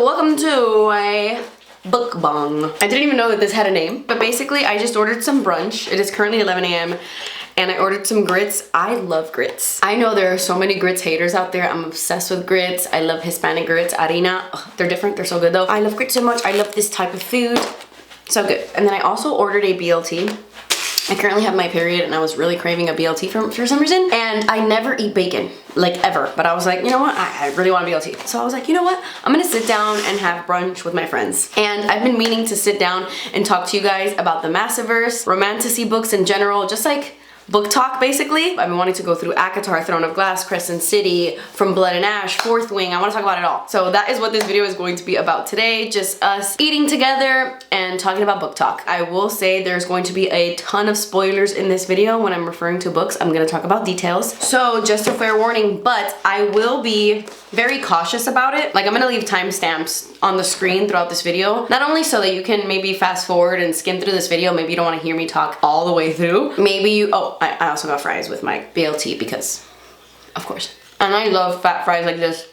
welcome to a bookbong. I didn't even know that this had a name, but basically I just ordered some brunch. It is currently 11 a.m. and I ordered some grits. I love grits. I know there are so many grits haters out there. I'm obsessed with grits. I love Hispanic grits, harina. Ugh, they're different, they're so good though. I love grits so much. I love this type of food. So good. And then I also ordered a BLT. I currently have my period and I was really craving a BLT for some reason. And I never eat bacon, like ever. But I was like, you know what? I really want a BLT. So I was like, you know what? I'm gonna sit down and have brunch with my friends. And I've been meaning to sit down and talk to you guys about the Massiverse, romantasy books in general, just like Booktok basically. I've been wanting to go through Acotar, Throne of Glass, Crescent City, From Blood and Ash, Fourth Wing. I want to talk about it all. So that is what this video is going to be about today. Just us eating together and talking about Booktok. I will say there's going to be a ton of spoilers in this video. When I'm referring to books, I'm going to talk about details. So just a fair warning, but I will be very cautious about it. Like I'm going to leave timestamps on the screen throughout this video. Not only so that you can maybe fast forward and skim through this video. Maybe you don't want to hear me talk all the way through. Maybe you, I also got fries with my BLT because, of course. And I love fat fries like this.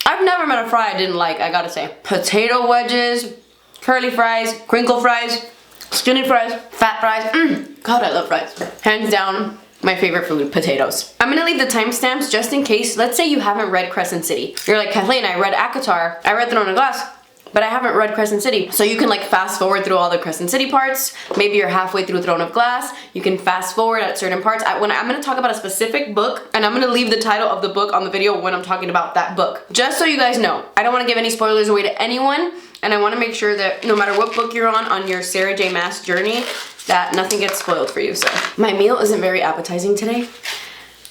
I've never met a fry I didn't like, I gotta say. Potato wedges, curly fries, crinkle fries, skinny fries, fat fries. God, I love fries. Hands down, my favorite food, potatoes. I'm gonna leave the timestamps just in case. Let's say you haven't read Crescent City. You're like, Kathleen, I read Acotar, I read Throne of Glass, but I haven't read Crescent City. So you can like fast forward through all the Crescent City parts. Maybe you're halfway through Throne of Glass. You can fast forward at certain parts. I'm gonna talk about a specific book and I'm gonna leave the title of the book on the video when I'm talking about that book. Just so you guys know, I don't wanna give any spoilers away to anyone, and I wanna make sure that no matter what book you're on your Sarah J. Maas journey, that nothing gets spoiled for you. So my meal isn't very appetizing today,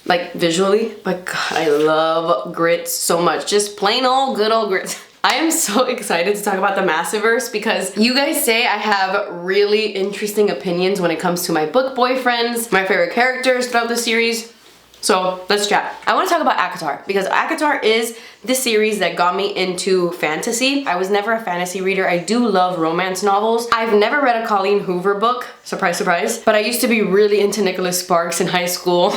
like visually, but God, I love grits so much. Just plain old good old grits. I am so excited to talk about the Massiverse because you guys say I have really interesting opinions when it comes to my book boyfriends, my favorite characters throughout the series. So let's chat. I want to talk about Acotar because Acotar is the series that got me into fantasy. I was never a fantasy reader. I do love romance novels. I've never read a Colleen Hoover book, surprise, surprise, but I used to be really into Nicholas Sparks in high school.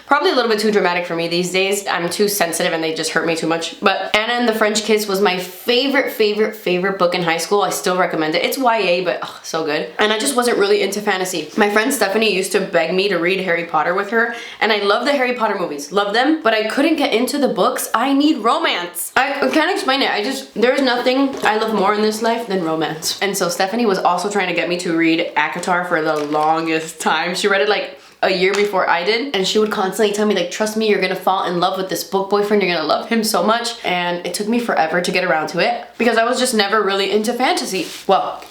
Probably a little bit too dramatic for me these days. I'm too sensitive and they just hurt me too much. But Anna and the French Kiss was my favorite book in high school. I still recommend it. It's YA, but so good. And I just wasn't really into fantasy. My friend Stephanie used to beg me to read Harry Potter with her, and I love the Harry Potter movies, love them, but I couldn't get into the books. I need romance. I can't explain it. There's nothing I love more in this life than romance. And so Stephanie was also trying to get me to read Acotar for the longest time. She read it like a year before I did, and she would constantly tell me like, trust me, you're gonna fall in love with this book boyfriend, you're gonna love him so much. And it took me forever to get around to it because I was just never really into fantasy. Well,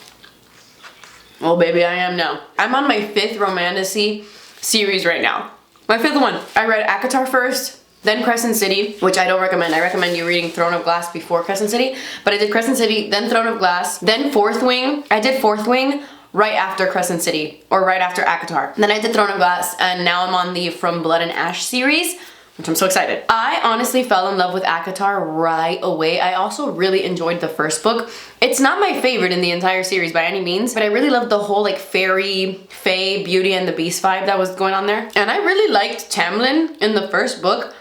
baby, I am now. I'm on my 5th romantasy series right now. My 5th one. I read Acotar first, then Crescent City, which I don't recommend. I recommend you reading Throne of Glass before Crescent City, but I did Crescent City, then Throne of Glass, then Fourth Wing. I did Fourth Wing right after Crescent City, or right after Acotar. Then I did Throne of Glass, and now I'm on the From Blood and Ash series, which I'm so excited. I honestly fell in love with Acotar right away. I also really enjoyed the first book. It's not my favorite in the entire series by any means, but I really loved the whole like fairy, fae, Beauty and the Beast vibe that was going on there. And I really liked Tamlin in the first book.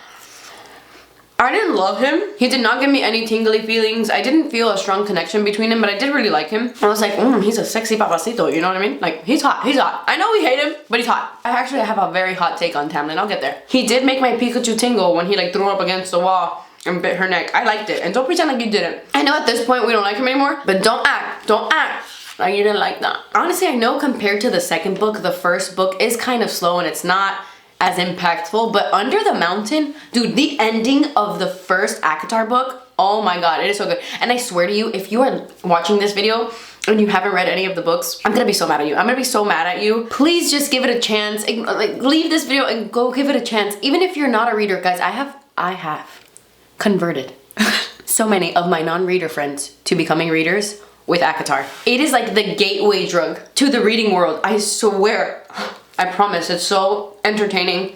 I didn't love him. He did not give me any tingly feelings. I didn't feel a strong connection between them, but I did really like him. I was like, he's a sexy papacito, you know what I mean? Like, he's hot, he's hot. I know we hate him, but he's hot. I actually have a very hot take on Tamlin, I'll get there. He did make my Pikachu tingle when he like threw up against the wall and bit her neck. I liked it, and don't pretend like you didn't. I know at this point we don't like him anymore, but don't act like you didn't like that. Honestly, I know compared to the second book, the first book is kind of slow and it's not as impactful, but Under the Mountain, dude, the ending of the first Acotar book, oh my God, it is so good. And I swear to you, if you are watching this video and you haven't read any of the books, I'm gonna be so mad at you. I'm gonna be so mad at you. Please just give it a chance. Like, leave this video and go give it a chance. Even if you're not a reader, guys, I have converted so many of my non-reader friends to becoming readers with Acotar. It is like the gateway drug to the reading world, I swear. I promise, it's so entertaining.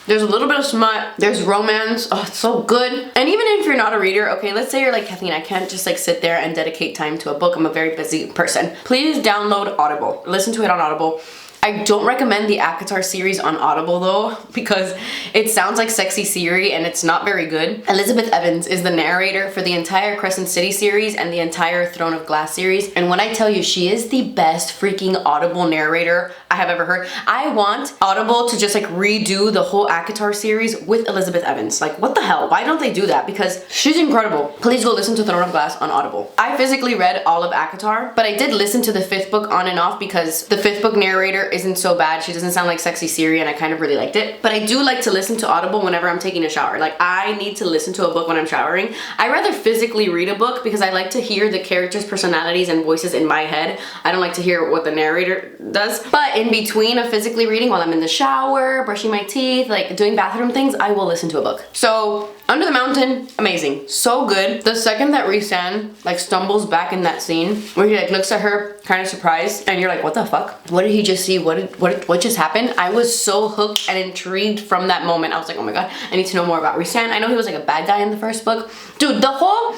There's a little bit of smut, there's romance, oh, it's so good. And even if you're not a reader, okay, let's say you're like, Kathleen, I can't just like sit there and dedicate time to a book, I'm a very busy person. Please download Audible, listen to it on Audible. I don't recommend the Acotar series on Audible though, because it sounds like Sexy Siri and it's not very good. Elizabeth Evans is the narrator for the entire Crescent City series and the entire Throne of Glass series. And when I tell you, she is the best freaking Audible narrator I have ever heard. I want Audible to just like redo the whole Acotar series with Elizabeth Evans. Like, what the hell? Why don't they do that? Because she's incredible. Please go listen to Throne of Glass on Audible. I physically read all of Acotar, but I did listen to the 5th book on and off because the 5th book narrator isn't so bad. She doesn't sound like Sexy Siri and I kind of really liked it. But I do like to listen to Audible whenever I'm taking a shower. Like, I need to listen to a book when I'm showering. I rather physically read a book because I like to hear the characters' personalities and voices in my head. I don't like to hear what the narrator does. But in between of physically reading, while I'm in the shower, brushing my teeth, like doing bathroom things, I will listen to a book. So Under the Mountain, amazing, so good. The second that Rhysand like stumbles back in that scene where he like looks at her kind of surprised and you're like, what the fuck? What did he just see? What just happened? I was so hooked and intrigued from that moment. I was like, oh my god, I need to know more about Rhysand. I know he was like a bad guy in the first book. Dude, the whole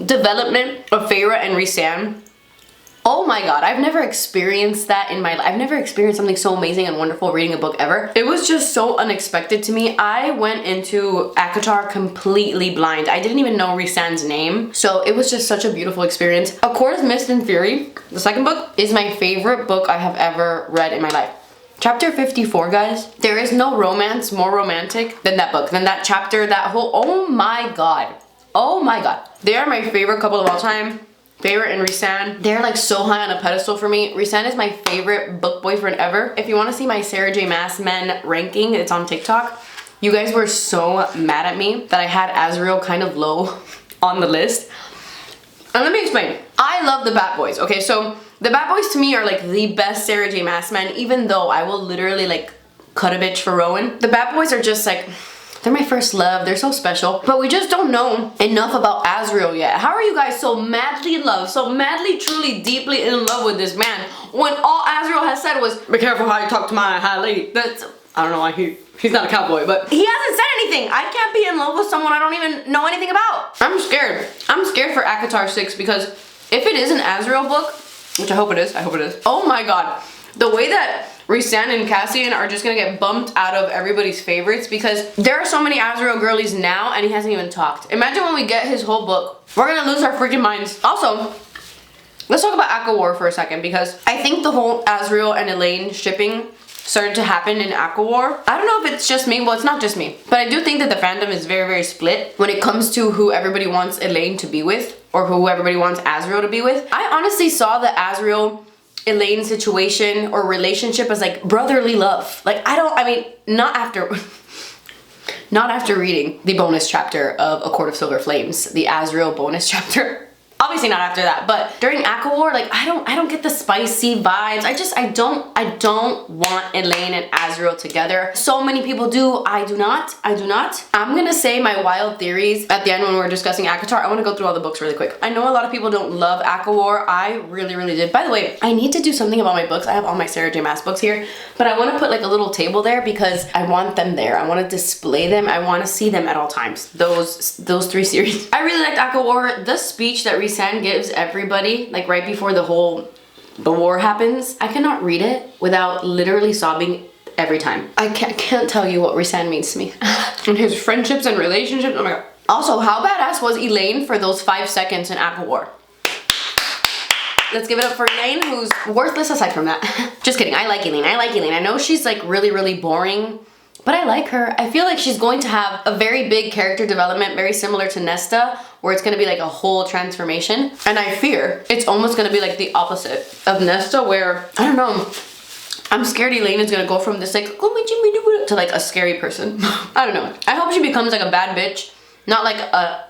development of Feyre and Rhysand, oh my god, I've never experienced that in my life. I've never experienced something so amazing and wonderful reading a book ever. It was just so unexpected to me. I went into Acotar completely blind. I didn't even know Rhysand's name. So it was just such a beautiful experience. A Court of Mist and Fury, the second book, is my favorite book I have ever read in my life. Chapter 54, guys. There is no romance more romantic than that book, than that chapter, that whole, oh my god. Oh my god. They are my favorite couple of all time. Feyre and Rhysand, they're like so high on a pedestal for me. Rhysand is my favorite book boyfriend ever. If you want to see my Sarah J Maas men ranking, it's on TikTok. You guys were so mad at me that I had Azriel kind of low on the list. And let me explain. I love the Bat Boys. Okay, so the Bat Boys to me are like the best Sarah J Maas men, even though I will literally like cut a bitch for Rowan. The Bat Boys are just like, they're my first love. They're so special. But we just don't know enough about Azriel yet. How are you guys so madly in love, so madly, truly, deeply in love with this man when all Azriel has said was, be careful how you talk to my high lady? That's, I don't know why he's not a cowboy, but he hasn't said anything. I can't be in love with someone I don't even know anything about. I'm scared. I'm scared for Acotar 6 because if it is an Azriel book, which I hope it is, oh my god. The way that Rhysand and Cassian are just gonna get bumped out of everybody's favorites because there are so many Azriel girlies now and he hasn't even talked. Imagine when we get his whole book. We're gonna lose our freaking minds. Also, let's talk about ACOWAR for a second because I think the whole Azriel and Elaine shipping started to happen in ACOWAR. I don't know if it's just me, well it's not just me, but I do think that the fandom is very, very split when it comes to who everybody wants Elaine to be with or who everybody wants Azriel to be with. I honestly saw the Azriel Elaine situation or relationship as like brotherly love. Like I mean, not after reading the bonus chapter of A Court of Silver Flames, the Azriel bonus chapter. Obviously not after that, but during ACOWAR, like I don't get the spicy vibes. I don't want Elaine and Azriel together. So many people do. I do not. I'm gonna say my wild theories at the end when we're discussing Acotar. I want to go through all the books really quick. I know a lot of people don't love ACOWAR. I really, really did. By the way, I need to do something about my books. I have all my Sarah J Maas books here, but I want to put like a little table there because I want them there. I want to display them. I want to see them at all times. Those 3 series. I really liked ACOWAR. The speech that Rhysand gives everybody, like right before the war happens, I cannot read it without literally sobbing every time. I can't tell you what Rhysand means to me. And his friendships and relationships, oh my god. Also, how badass was Elaine for those 5 seconds in ACOWAR? Let's give it up for Elaine, who's worthless aside from that. Just kidding, I like Elaine. I know she's like really, really boring, but I like her. I feel like she's going to have a very big character development, very similar to Nesta, where it's gonna be like a whole transformation. And I fear it's almost gonna be like the opposite of Nesta, where, I don't know, I'm scared Elaine is gonna go from this like, to like a scary person. I don't know. I hope she becomes like a bad bitch, not like a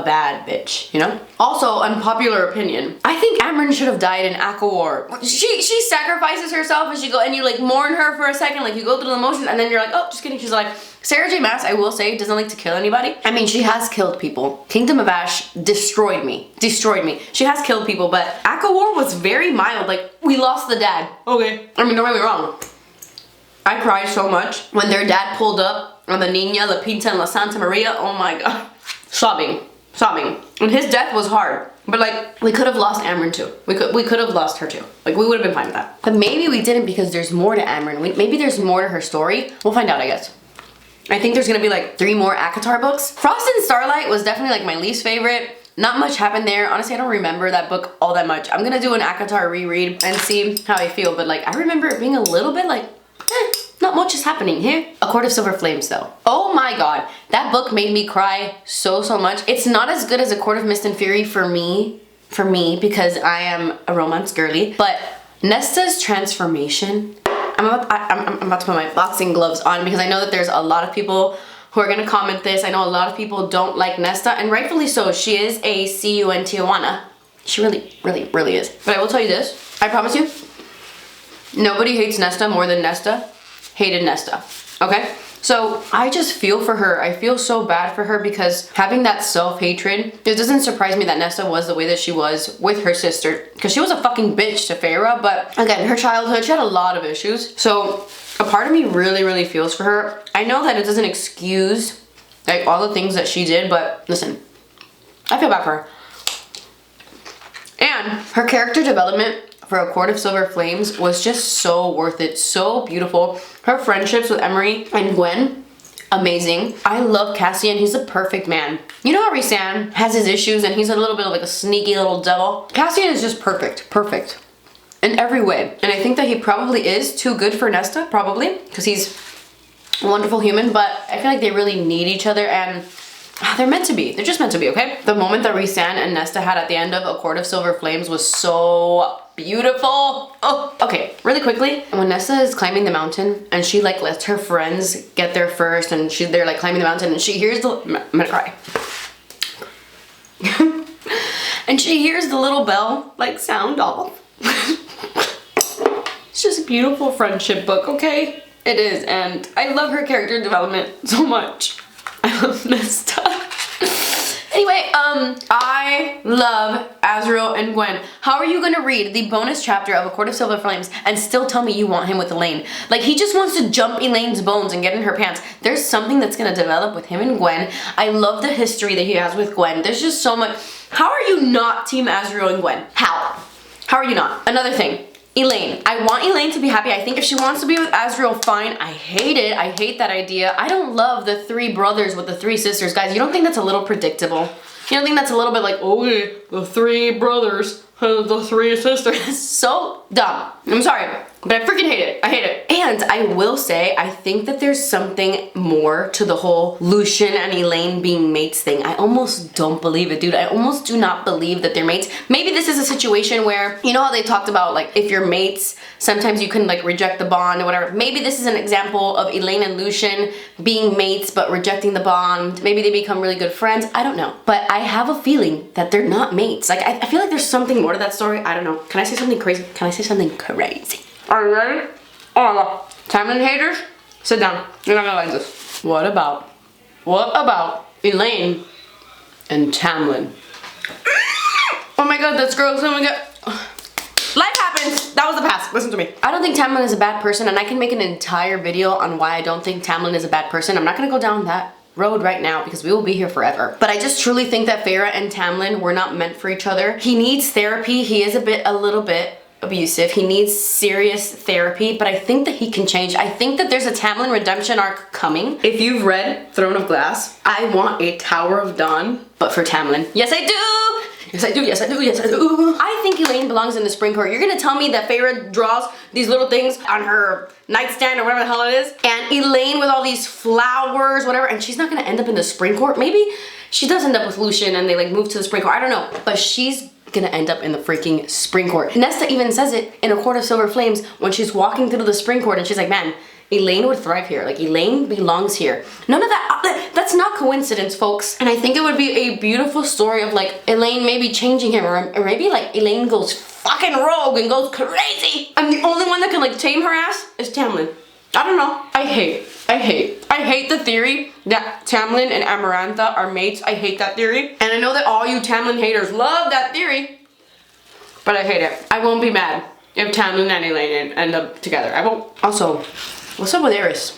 bad bitch, you know? Also, unpopular opinion. I think Amryn should have died in ACOWAR. She sacrifices herself and you like mourn her for a second, like you go through the motions and then you're like, oh, just kidding. She's like, Sarah J Maas, I will say, doesn't like to kill anybody. I mean, she has killed people. Kingdom of Ash destroyed me. She has killed people, but ACOWAR was very mild. Like, we lost the dad. Okay. I mean, don't get me wrong. I cried so much when their dad pulled up on the Nina, La Pinta, and La Santa Maria. Oh my god. Sobbing. sobbing. And his death was hard. But like, we could have lost Amryn too. We could have lost her too. Like, we would have been fine with that. But maybe we didn't because there's more to Amryn. Maybe there's more to her story. We'll find out, I guess. I think there's gonna be like 3 more Acotar books. Frost and Starlight was definitely like my least favorite. Not much happened there. Honestly, I don't remember that book all that much. I'm gonna do an Acotar reread and see how I feel. But like, I remember it being a little bit like, not much is happening here. A Court of Silver Flames though. Oh my god. That book made me cry so much. It's not as good as A Court of Mist and Fury for me because I am a romance girly. But Nesta's transformation, I'm about to put my boxing gloves on because I know that there's a lot of people who are gonna comment this. I know a lot of people don't like Nesta, and rightfully so. She is a CU in Tijuana. She really is. But I will tell you this, I promise you, nobody hates Nesta more than Nesta hated Nesta, okay? So I just feel for her. I feel so bad for her because having that self-hatred, it doesn't surprise me that Nesta was the way that she was with her sister because she was a fucking bitch to Feyre, but again, her childhood, she had a lot of issues. So a part of me really feels for her. I know that it doesn't excuse like all the things that she did, but listen, I feel bad for her. And her character development for A Court of Silver Flames was just so worth it, so beautiful. Her friendships with Emery and Gwen, amazing. I love Cassian, he's a perfect man. You know how Rhysand has his issues and he's a little bit of like a sneaky little devil? Cassian is just perfect in every way. And I think that he probably is too good for Nesta, probably, because he's a wonderful human, but I feel like they really need each other and they're meant to be. They're just meant to be, okay? The moment that Rhysand and Nesta had at the end of A Court of Silver Flames was so beautiful. Oh, okay, really quickly. When Nesta is climbing the mountain and she like lets her friends get there first and they're like climbing the mountain and she hears the, I'm gonna cry. And she hears the little bell like sound off. It's just a beautiful friendship book, okay? It is, and I love her character development so much. I love Nesta. Anyway, I love Azriel and Gwen. How are you gonna read the bonus chapter of A Court of Silver Flames and still tell me you want him with Elaine? Like, he just wants to jump Elaine's bones and get in her pants. There's something that's gonna develop with him and Gwen. I love the history that he has with Gwen. There's just so much. How are you not Team Azriel and Gwen? How? How are you not? Another thing. Elaine. I want Elaine to be happy. I think if she wants to be with Azriel, fine. I hate it. I hate that idea. I don't love the 3 brothers with the 3 sisters. Guys, you don't think that's a little predictable? You don't think that's a little bit like, okay, the 3 brothers, the 3 sisters? It's so dumb. I'm sorry, but I freaking hate it. I hate it. And I will say, I think that there's something more to the whole Lucien and Elaine being mates thing. I almost don't believe it, dude. I almost do not believe that they're mates. Maybe this is a situation where, you know how they talked about like if you're mates, sometimes you can like reject the bond or whatever. Maybe this is an example of Elaine and Lucien being mates but rejecting the bond. Maybe they become really good friends. I don't know. But I have a feeling that they're not mates. Like I feel like there's something more to that story. I don't know. Can I say something crazy? Can I say something crazy? Are you ready? Oh, Tamlin haters, sit down. You're not gonna like this. What about Elaine and Tamlin? Oh my god, that's gross. Oh my god. Life happens. That was the past. Listen to me. I don't think Tamlin is a bad person, and I can make an entire video on why I don't think Tamlin is a bad person. I'm not gonna go down that road right now because we will be here forever. But I just truly think that Feyre and Tamlin were not meant for each other. He needs therapy. He is a little bit abusive. He needs serious therapy, but I think that he can change. I think that there's a Tamlin redemption arc coming. If you've read Throne of Glass, I want a Tower of Dawn, but for Tamlin. Yes, I do! Yes, I do, yes, I do, yes, I do. I think Elaine belongs in the Spring Court. You're gonna tell me that Feyre draws these little things on her nightstand or whatever the hell it is, and Elaine with all these flowers, whatever, and she's not gonna end up in the Spring Court? Maybe she does end up with Lucien and they like move to the Spring Court. I don't know, but she's gonna end up in the freaking Spring Court. Nesta even says it in A Court of Silver Flames when she's walking through the Spring Court and she's like, man, Elaine would thrive here. Like, Elaine belongs here. None of that's not coincidence, folks. And I think it would be a beautiful story of like Elaine maybe changing him, or maybe like Elaine goes fucking rogue and goes crazy. And the only one that can like tame her ass is Tamlin. I don't know. I hate the theory that Tamlin and Amarantha are mates. I hate that theory. And I know that all you Tamlin haters love that theory, but I hate it. I won't be mad if Tamlin and Elaine end up together. I won't. Also, what's up with Eris?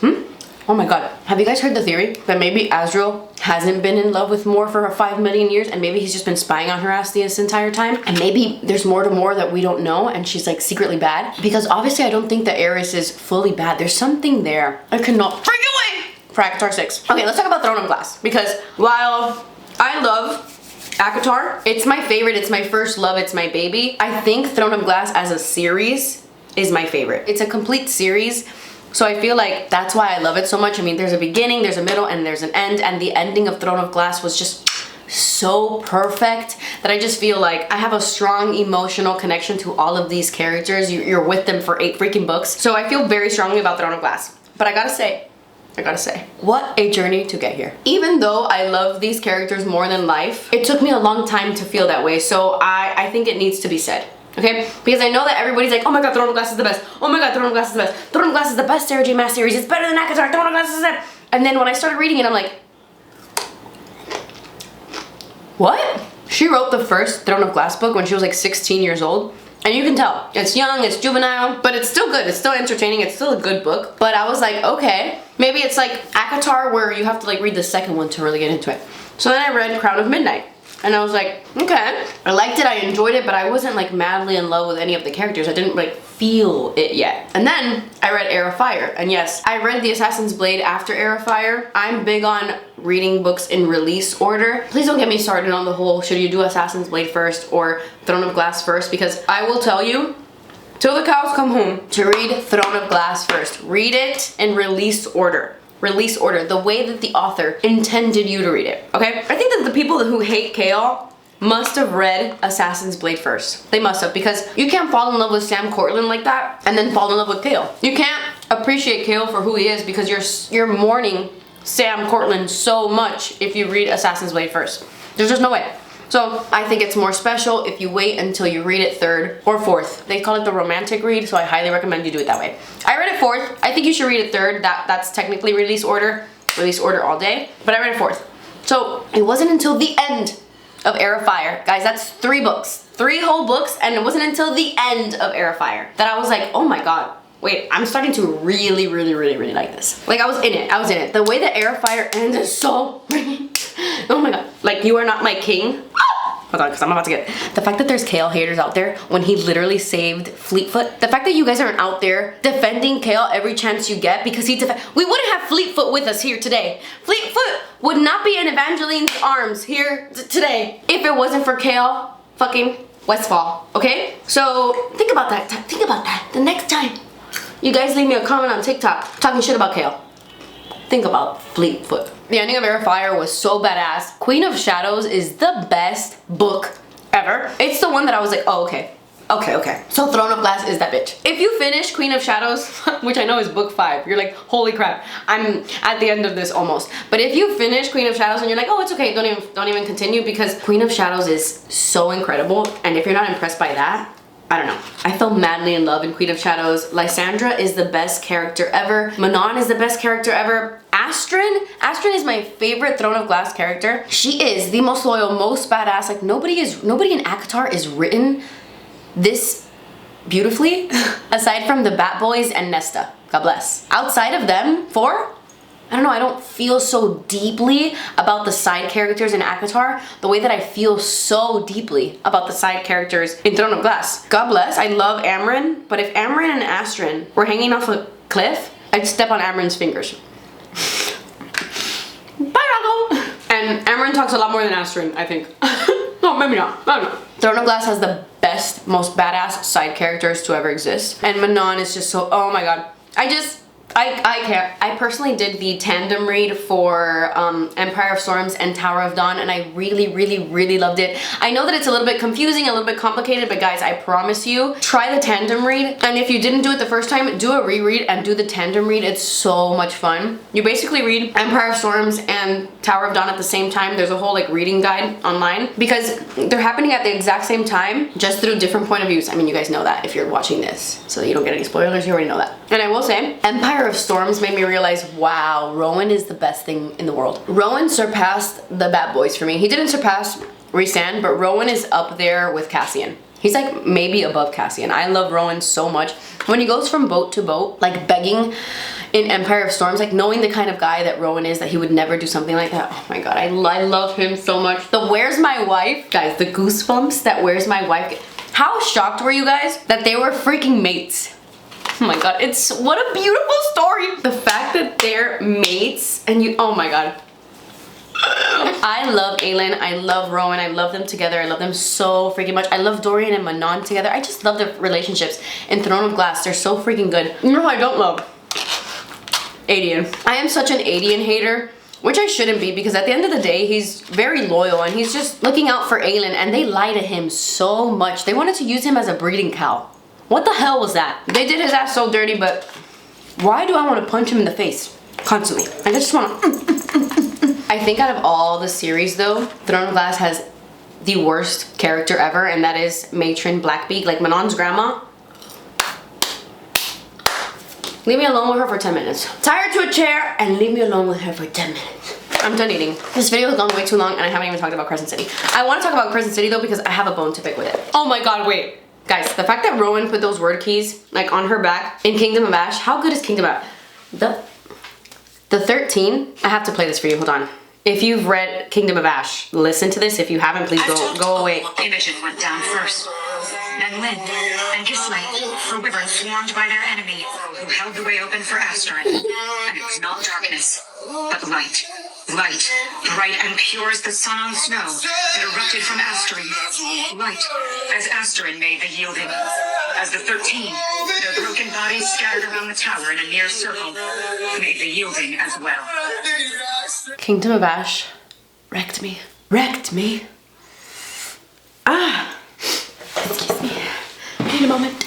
Oh my god. Have you guys heard the theory that maybe Azrael hasn't been in love with Mor for 5 million years and maybe he's just been spying on her ass this entire time? And maybe there's more to Mor that we don't know and she's like secretly bad? Because obviously I don't think that Eris is fully bad. There's something there. I cannot freak away for Acotar 6. Okay, let's talk about Throne of Glass. Because while I love Acotar, it's my favorite, it's my first love, it's my baby, I think Throne of Glass as a series is my favorite. It's a complete series. So I feel like that's why I love it so much. I mean, there's a beginning, there's a middle, and there's an end, and the ending of Throne of Glass was just so perfect that I just feel like I have a strong emotional connection to all of these characters. You're with them for 8 freaking books. So I feel very strongly about Throne of Glass. But I gotta say, what a journey to get here. Even though I love these characters more than life, it took me a long time to feel that way. So I think it needs to be said. Okay? Because I know that everybody's like, oh my god, Throne of Glass is the best. Oh my god, Throne of Glass is the best. Throne of Glass is the best Sarah J Maas series. It's better than Acotar. Throne of Glass is the best. And then when I started reading it, I'm like, what? She wrote the first Throne of Glass book when she was like 16 years old. And you can tell, it's young, it's juvenile, but it's still good. It's still entertaining. It's still a good book. But I was like, okay, maybe it's like Acotar where you have to like read the second one to really get into it. So then I read Crown of Midnight. And I was like, okay, I liked it, I enjoyed it, but I wasn't like madly in love with any of the characters. I didn't like feel it yet. And then I read Heir of Fire. And yes, I read The Assassin's Blade after Heir of Fire. I'm big on reading books in release order. Please don't get me started on the whole, should you do Assassin's Blade first or Throne of Glass first? Because I will tell you, till the cows come home, to read Throne of Glass first. Read it in release order. Release order, the way that the author intended you to read it, okay? I think that the people who hate Chaol must have read Assassin's Blade first. They must have, because you can't fall in love with Sam Cortland like that and then fall in love with Chaol. You can't appreciate Chaol for who he is because you're mourning Sam Cortland so much if you read Assassin's Blade first. There's just no way. So I think it's more special if you wait until you read it 3rd or 4th. They call it the romantic read, so I highly recommend you do it that way. I read it 4th. I think you should read it 3rd. That's technically release order all day, but I read it 4th. So it wasn't until the end of Heir of Fire, guys, that's 3 books, 3 whole books, and it wasn't until the end of Heir of Fire that I was like, oh my god, wait, I'm starting to really like this. Like I was in it. The way that Heir of Fire ends is so oh my god. Like, you are not my king. Hold on, because I'm about to get the fact that there's Chaol haters out there when he literally saved Fleetfoot. The fact that you guys aren't out there defending Chaol every chance you get because we wouldn't have Fleetfoot with us here today. Fleetfoot would not be in Evangeline's arms here today if it wasn't for Chaol fucking Westfall, okay? So think about that. Think about that. The next time you guys leave me a comment on TikTok talking shit about Chaol, think about Fleetfoot. The ending of Heir of Fire was so badass. Queen of Shadows is the best book ever. It's the one that I was like, oh, okay. So Throne of Glass is that bitch. If you finish Queen of Shadows, which I know is book 5, you're like, holy crap, I'm at the end of this almost. But if you finish Queen of Shadows and you're like, oh, it's okay, don't even continue, because Queen of Shadows is so incredible. And if you're not impressed by that, I don't know. I fell madly in love in Queen of Shadows. Lysandra is the best character ever. Manon is the best character ever. Astrid is my favorite Throne of Glass character. She is the most loyal, most badass. Like nobody in Acotar is written this beautifully aside from the Bat Boys and Nesta. God bless. Outside of them, 4, I don't know, I don't feel so deeply about the side characters in Acotar the way that I feel so deeply about the side characters in Throne of Glass. God bless, I love Amren, but if Amren and Astrid were hanging off a cliff, I'd step on Amren's fingers. Bye, Rocco! And Amren talks a lot more than Astrid, I think. No, maybe not, I don't know. Throne of Glass has the best, most badass side characters to ever exist. And Manon is just so, oh my god. I can't. I personally did the tandem read for Empire of Storms and Tower of Dawn, and I really loved it. I know that it's a little bit confusing, a little bit complicated, but guys, I promise you, try the tandem read. And if you didn't do it the first time, do a reread and do the tandem read. It's so much fun. You basically read Empire of Storms and Tower of Dawn at the same time. There's a whole like reading guide online because they're happening at the exact same time, just through different point of views. I mean, you guys know that if you're watching this, so you don't get any spoilers, you already know that. And I will say, Empire of Storms made me realize, wow, Rowan is the best thing in the world. Rowan surpassed the Bat Boys for me. He didn't surpass Rhysand, but Rowan is up there with Cassian. He's like maybe above Cassian. I love Rowan so much. When he goes from boat to boat, like begging in Empire of Storms, like knowing the kind of guy that Rowan is, that he would never do something like that. Oh my god, I love him so much. The Where's My Wife? Guys, the goosebumps that Where's My Wife. How shocked were you guys that they were freaking mates? Oh my god, what a beautiful story. The fact that they're mates and oh my god. I love Aelin, I love Rowan, I love them together, I love them so freaking much. I love Dorian and Manon together. I just love their relationships. In Throne of Glass, they're so freaking good. You know who I don't love? Aedion. I am such an Aedion hater, which I shouldn't be, because at the end of the day, he's very loyal and he's just looking out for Aelin, and they lie to him so much. They wanted to use him as a breeding cow. What the hell was that? They did his ass so dirty, but why do I want to punch him in the face constantly? I just want to... I think out of all the series though, Throne of Glass has the worst character ever, and that is Matron Blackbeak, like Manon's grandma. Leave me alone with her for 10 minutes. Tie her to a chair and leave me alone with her for 10 minutes. I'm done eating. This video has gone way too long and I haven't even talked about Crescent City. I want to talk about Crescent City though because I have a bone to pick with it. Oh my god, wait. Guys, the fact that Rowan put those word keys like on her back in Kingdom of Ash, how good is Kingdom of Ash? The 13, I have to play this for you, hold on. If you've read Kingdom of Ash, listen to this. If you haven't, please go away. Imogen went down first, then Lynn, and Gisli, for wyverns swarmed by their enemy, who held the way open for Asterin. And it was not darkness, but light. Light, bright and pure as the sun on snow, that erupted from Asterin. Light, as Asterin made the yielding. As the 13, their broken bodies scattered around the tower in a near circle, made the yielding as well. Kingdom of Ash wrecked me. Wrecked me. Ah. Excuse me. I need a moment.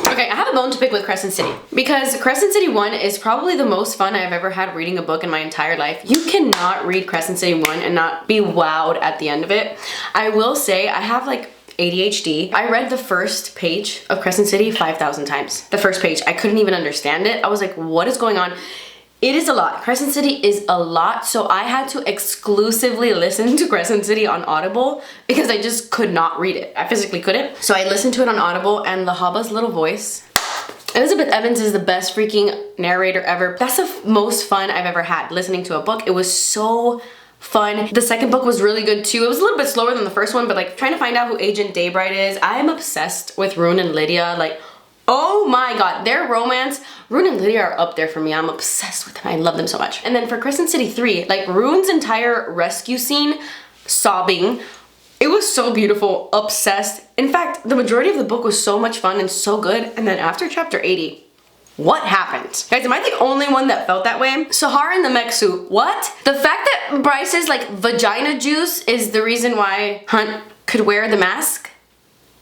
Okay, I have a bone to pick with Crescent City because Crescent City 1 is probably the most fun I've ever had reading a book in my entire life. You cannot read Crescent City 1 and not be wowed at the end of it. I will say I have like ADHD. I read the first page of Crescent City 5,000 times. The first page, I couldn't even understand it. I was like, what is going on? It is a lot. Crescent City is a lot, so I had to exclusively listen to Crescent City on Audible because I just could not read it. I physically couldn't. So I listened to it on Audible, and Lahaba's little voice. Elizabeth Evans is the best freaking narrator ever. That's the most fun I've ever had listening to a book. It was so fun. The second book was really good too. It was a little bit slower than the first one, but like trying to find out who Agent Daybright is. I am obsessed with Rune and Lydia. Like, oh my god, their romance, Rune and Lydia are up there for me. I'm obsessed with them. I love them so much. And then for Crescent City 3, like Rune's entire rescue scene, sobbing, it was so beautiful, obsessed. In fact, the majority of the book was so much fun and so good. And then after chapter 80, what happened? Guys, am I the only one that felt that way? Sahara in the mech suit, what? The fact that Bryce's like vagina juice is the reason why Hunt could wear the mask?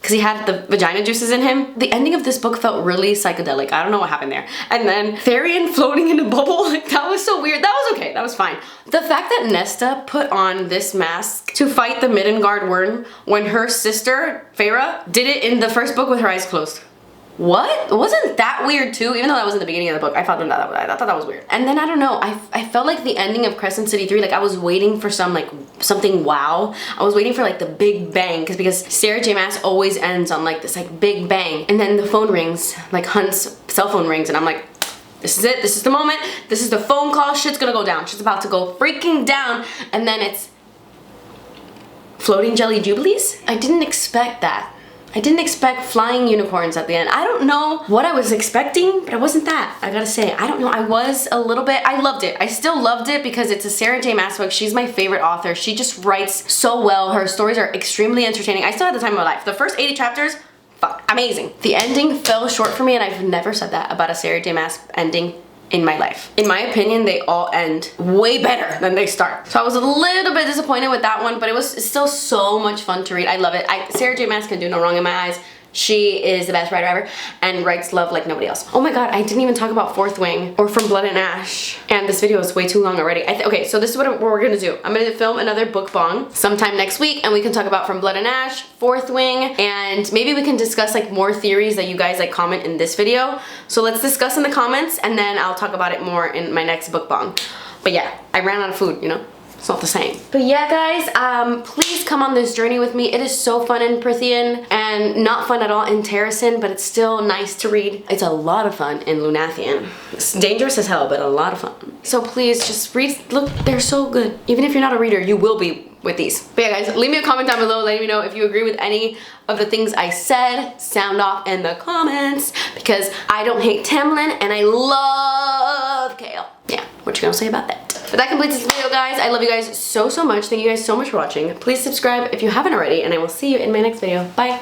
Because he had the vagina juices in him. The ending of this book felt really psychedelic. I don't know what happened there. And then Tharian floating in a bubble, like that was so weird. That was okay, that was fine. The fact that Nesta put on this mask to fight the Middengard worm when her sister, Feyre, did it in the first book with her eyes closed. What? Wasn't that weird too? Even though that was in the beginning of the book, I thought that was weird. And then I don't know, I felt like the ending of Crescent City 3, like I was waiting for something wow. I was waiting for like the big bang because Sarah J Maas always ends on like this like big bang. And then the phone rings, like Hunt's cell phone rings, and I'm like, this is it, this is the moment, this is the phone call, shit's gonna go down. Shit's about to go freaking down. And then it's floating jelly jubilees? I didn't expect that. I didn't expect flying unicorns at the end. I don't know what I was expecting, but it wasn't that. I gotta say, I don't know. I was a little bit, I loved it. I still loved it because it's a Sarah J Maas book. She's my favorite author. She just writes so well. Her stories are extremely entertaining. I still had the time of my life. The first 80 chapters, fuck, amazing. The ending fell short for me, and I've never said that about a Sarah J Maas ending in my life. In my opinion, they all end way better than they start. So I was a little bit disappointed with that one, but it was still so much fun to read. I love it. Sarah J Maas can do no wrong in my eyes. She is the best writer ever and writes love like nobody else. Oh my god, I didn't even talk about Fourth Wing or From Blood and Ash. And this video is way too long already. Okay, so this is what we're gonna do. I'm gonna film another book bong sometime next week, and we can talk about From Blood and Ash, Fourth Wing, and maybe we can discuss like more theories that you guys like comment in this video. So let's discuss in the comments, and then I'll talk about it more in my next book bong. But yeah, I ran out of food, you know? It's not the same. But yeah, guys, please come on this journey with me. It is so fun in Prythian and not fun at all in Terrasen, but it's still nice to read. It's a lot of fun in Lunathian. It's dangerous as hell, but a lot of fun. So please just read. Look, they're so good. Even if you're not a reader, you will be with these. But yeah, guys, leave me a comment down below letting me know if you agree with any of the things I said. Sound off in the comments, because I don't hate Tamlin and I love Kale. Yeah, what you gonna say about that? But that completes this video, guys. I love you guys so much. Thank you guys so much for watching. Please subscribe if you haven't already, and I will see you in my next video. Bye.